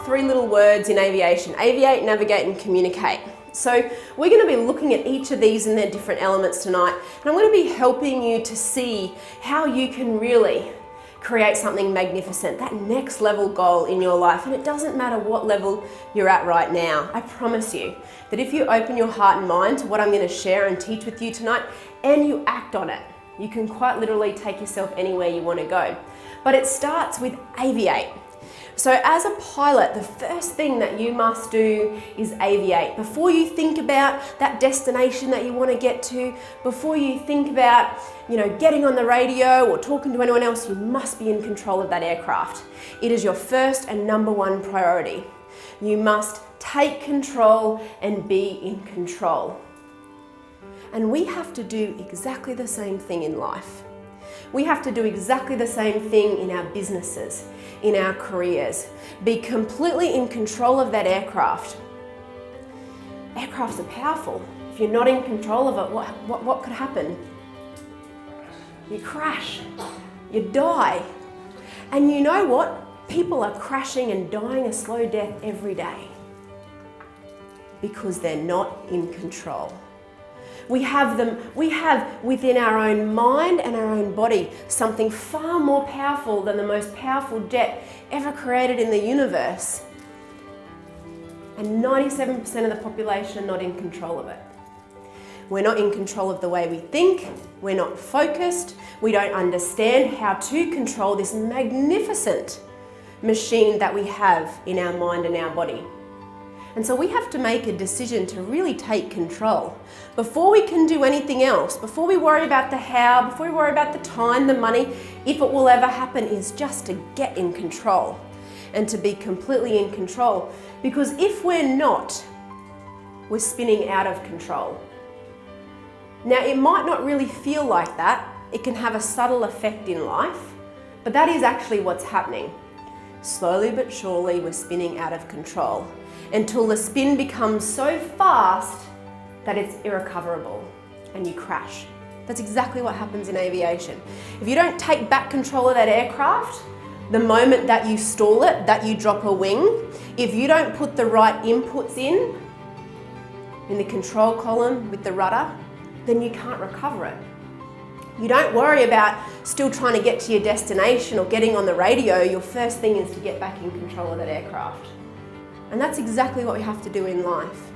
three little words in aviation: aviate, navigate, and communicate. So we're going to be looking at each of these and their different elements tonight, and I'm going to be helping you to see how you can really create something magnificent, that next level goal in your life. And it doesn't matter what level you're at right now. I promise you that if you open your heart and mind to what I'm going to share and teach with you tonight, and you act on it, you can quite literally take yourself anywhere you want to go. But it starts with aviate. So as a pilot, the first thing that you must do is aviate. Before you think about that destination that you want to get to, before you think about, getting on the radio or talking to anyone else, you must be in control of that aircraft. It is your first and number one priority. You must take control and be in control. And we have to do exactly the same thing in life. We have to do exactly the same thing in our businesses, in our careers. Be completely in control of that aircraft. Aircrafts are powerful. If you're not in control of it, what could happen? You crash, you die. And you know what? People are crashing and dying a slow death every day because they're not in control. We have within our own mind and our own body something far more powerful than the most powerful jet ever created in the universe. And 97% of the population are not in control of it. We're not in control of the way we think, we're not focused, we don't understand how to control this magnificent machine that we have in our mind and our body. And so we have to make a decision to really take control. Before we can do anything else, before we worry about the how, before we worry about the time, the money, if it will ever happen, is just to get in control and to be completely in control. Because if we're not, we're spinning out of control. Now, it might not really feel like that. It can have a subtle effect in life, but that is actually what's happening. Slowly but surely, we're spinning out of control until the spin becomes so fast that it's irrecoverable and you crash. That's exactly what happens in aviation. If you don't take back control of that aircraft, the moment that you stall it, that you drop a wing, if you don't put the right inputs in the control column with the rudder, then you can't recover it. You don't worry about still trying to get to your destination or getting on the radio. Your first thing is to get back in control of that aircraft. And that's exactly what we have to do in life.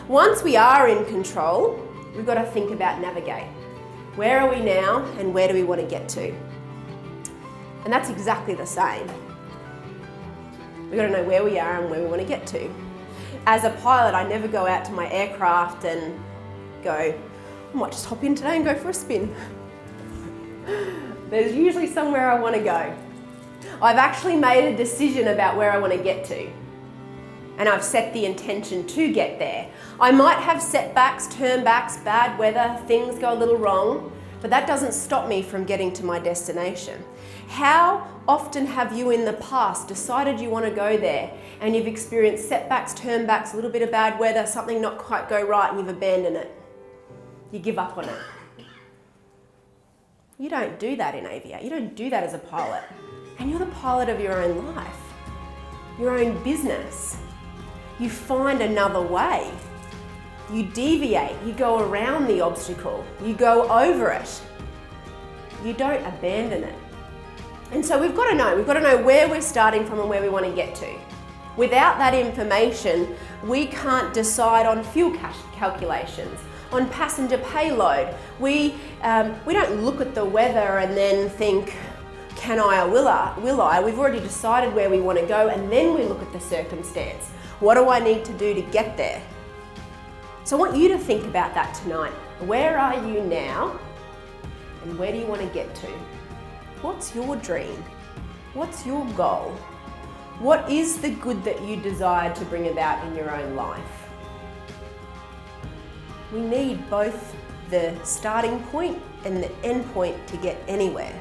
Once we are in control, we've got to think about navigate. Where are we now and where do we want to get to? And that's exactly the same. We've got to know where we are and where we want to get to. As a pilot, I never go out to my aircraft and go, I might just hop in today and go for a spin. There's usually somewhere I want to go. I've actually made a decision about where I want to get to. And I've set the intention to get there. I might have setbacks, turnbacks, bad weather, things go a little wrong, but that doesn't stop me from getting to my destination. How often have you in the past decided you want to go there and you've experienced setbacks, turnbacks, a little bit of bad weather, something not quite go right, and you've abandoned it? You give up on it. You don't do that in Aviate. You don't do that as a pilot. And you're the pilot of your own life, your own business. You find another way. You deviate, you go around the obstacle, you go over it. You don't abandon it. And so we've got to know where we're starting from and where we want to get to. Without that information, we can't decide on fuel calculations, on passenger payload. We don't look at the weather and then think, can I or will I? We've already decided where we want to go, and then we look at the circumstance. What do I need to do to get there? So I want you to think about that tonight. Where are you now and where do you want to get to? What's your dream? What's your goal? What is the good that you desire to bring about in your own life? We need both the starting point and the end point to get anywhere.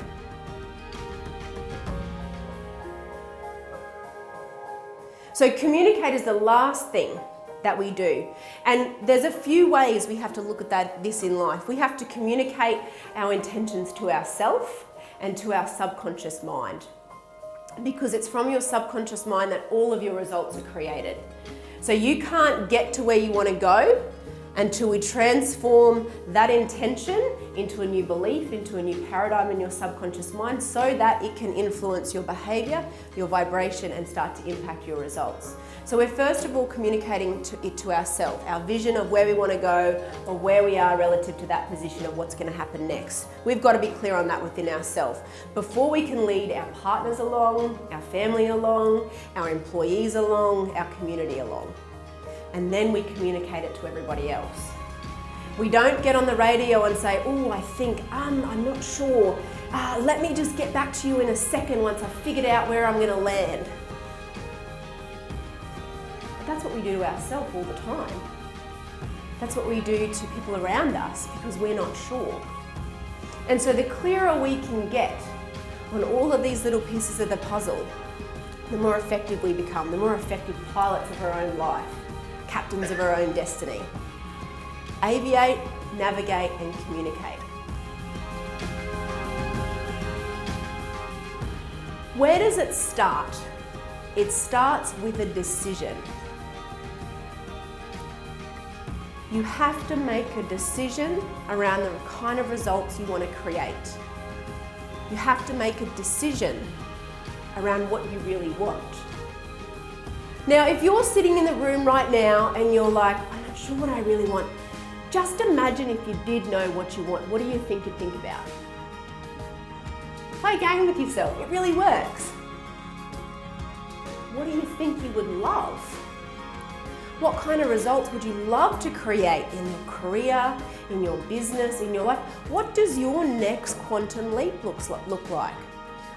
So communicate is the last thing that we do. And there's a few ways we have to look at this in life. We have to communicate our intentions to ourselves and to our subconscious mind. Because it's from your subconscious mind that all of your results are created. So you can't get to where you want to go until we transform that intention into a new belief, into a new paradigm in your subconscious mind, so that it can influence your behavior, your vibration, and start to impact your results. So we're first of all communicating it to ourselves, our vision of where we want to go or where we are relative to that position of what's going to happen next. We've got to be clear on that within ourselves before we can lead our partners along, our family along, our employees along, our community along. And then we communicate it to everybody else. We don't get on the radio and say, oh, I think, I'm not sure. Let me just get back to you in a second once I've figured out where I'm going to land. But that's what we do to ourselves all the time. That's what we do to people around us because we're not sure. And so the clearer we can get on all of these little pieces of the puzzle, the more effective we become, the more effective pilots of our own life, captains of our own destiny. Aviate, navigate, and communicate. Where does it start? It starts with a decision. You have to make a decision around the kind of results you want to create. You have to make a decision around what you really want. Now, if you're sitting in the room right now and you're like, I'm not sure what I really want, just imagine if you did know what you want, what do you think you'd think about? Play a game with yourself, it really works. What do you think you would love? What kind of results would you love to create in your career, in your business, in your life? What does your next quantum leap look like?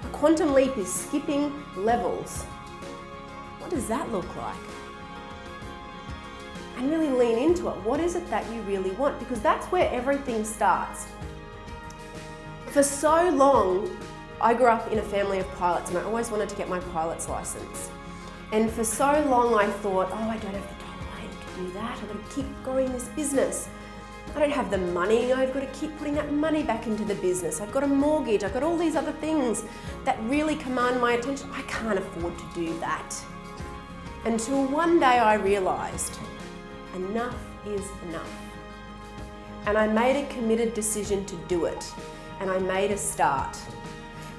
A quantum leap is skipping levels. What does that look like? And really lean into it. What is it that you really want? Because that's where everything starts. For so long, I grew up in a family of pilots and I always wanted to get my pilot's license. And for so long I thought, oh, I don't have the time to do that. I've got to keep growing this business. I don't have the money. I've got to keep putting that money back into the business. I've got a mortgage. I've got all these other things that really command my attention. I can't afford to do that. Until one day I realized enough is enough. And I made a committed decision to do it. And I made a start.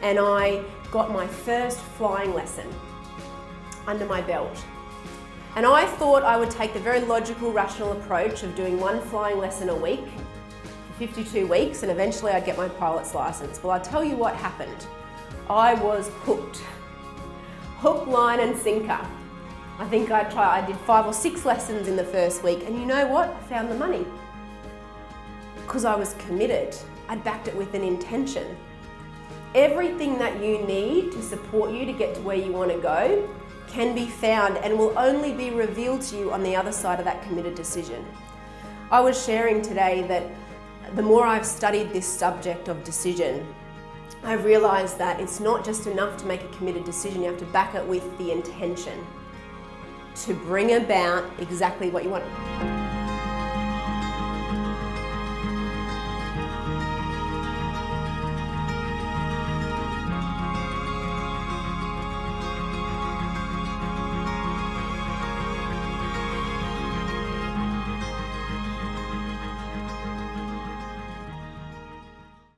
And I got my first flying lesson under my belt. And I thought I would take the very logical, rational approach of doing one flying lesson a week for 52 weeks, and eventually I'd get my pilot's license. Well, I'll tell you what happened. I was hooked. Hook, line, and sinker. I think I did 5 or 6 lessons in the first week, and you know what? I found the money. Because I was committed. I'd backed it with an intention. Everything that you need to support you to get to where you want to go can be found and will only be revealed to you on the other side of that committed decision. I was sharing today that the more I've studied this subject of decision, I've realized that it's not just enough to make a committed decision, you have to back it with the intention to bring about exactly what you want.